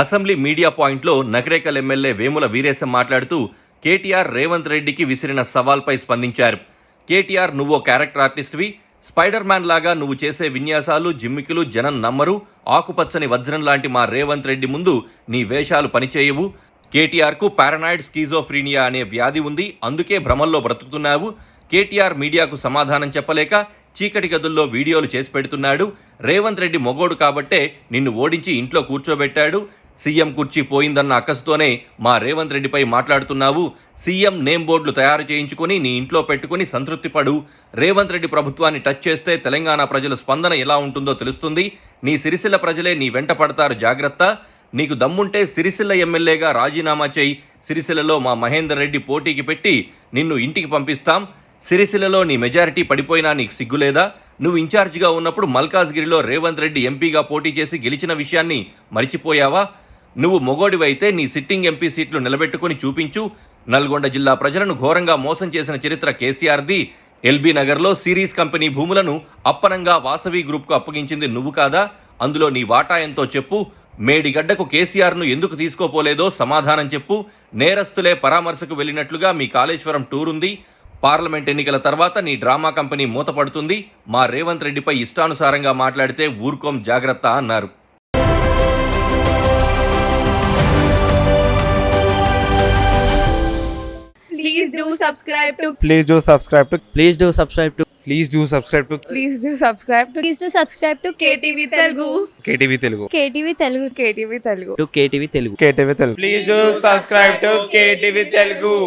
Assembly media పాయింట్లో Nakrekal MLA Vemula Veeresham మాట్లాడుతూ కేటీఆర్ రేవంత్ రెడ్డికి విసిరిన సవాల్పై స్పందించారు. కేటీఆర్ నువ్వో క్యారెక్టర్ ఆర్టిస్ట్వి, స్పైడర్ మ్యాన్ లాగా నువ్వు చేసే విన్యాసాలు జిమ్మికులు జనం నమ్మరు. ఆకుపచ్చని వజ్రం లాంటి మా రేవంత్ రెడ్డి ముందు నీ వేషాలు పనిచేయవు. కేటీఆర్కు పారనాయిడ్ స్కీజోఫ్రీనియా అనే వ్యాధి ఉంది, అందుకే భ్రమల్లో బ్రతుకుతున్నావు. కేటీఆర్ మీడియాకు సమాధానం చెప్పలేక చీకటి గదుల్లో వీడియోలు చేసి పెడుతున్నాడు. రేవంత్ రెడ్డి మొగోడు కాబట్టే నిన్ను ఓడించి ఇంట్లో కూర్చోబెట్టాడు. సీఎం కుర్చీ పోయిందన్న అక్కసుతోనే మా రేవంత్ రెడ్డిపై మాట్లాడుతున్నావు. సీఎం నేమ్ బోర్డులు తయారు చేయించుకుని నీ ఇంట్లో పెట్టుకుని సంతృప్తి పడు. రేవంత్ రెడ్డి ప్రభుత్వాన్ని టచ్ చేస్తే తెలంగాణ ప్రజల స్పందన ఎలా ఉంటుందో తెలుస్తుంది. నీ సిరిసిల్ల ప్రజలే నీ వెంట పడతారు, జాగ్రత్త. నీకు దమ్ముంటే సిరిసిల్ల ఎమ్మెల్యేగా రాజీనామా చేయి. సిరిసిల్లలో మా మహేందర్ రెడ్డి పోటీకి పెట్టి నిన్ను ఇంటికి పంపిస్తాం. సిరిసిల్లలో నీ మెజారిటీ పడిపోయినా నీకు సిగ్గులేదా? నువ్వు ఇన్ఛార్జిగా ఉన్నప్పుడు మల్కాజ్గిరిలో రేవంత్ రెడ్డి ఎంపీగా పోటీ చేసి గెలిచిన విషయాన్ని మరిచిపోయావా? నువ్వు మొగోడివైతే నీ సిట్టింగ్ ఎంపీ సీట్లు నిలబెట్టుకుని చూపించు. నల్గొండ జిల్లా ప్రజలను ఘోరంగా మోసం చేసిన చరిత్ర కేసీఆర్ది. ఎల్బీ నగర్లో సిరీస్ కంపెనీ భూములను అప్పనంగా వాసవి గ్రూప్కు అప్పగించింది నువ్వు కాదా? అందులో నీ వాటా ఎంతో చెప్పు. మేడిగడ్డకు కేసీఆర్ను ఎందుకు తీసుకోపోలేదో సమాధానం చెప్పు. నేరస్తులే పరామర్శకు వెళ్ళినట్లుగా మీ కాళేశ్వరం టూర్ ఉంది. పార్లమెంట్ ఎన్నికల తర్వాత నీ డ్రామా కంపెనీ మూతపడుతుంది. మా రేవంత్ రెడ్డిపై ఇష్టానుసారంగా మాట్లాడితే ఊరుకోం, జాగ్రత్త అన్నారు. Please do subscribe to. Please do subscribe to. Please do subscribe to. Please do subscribe to. Please do subscribe to. Please do subscribe to KTV Telugu. KTV Telugu. KTV Telugu. KTV Telugu. To KTV Telugu. KTV Telugu. Please do subscribe to KTV Telugu.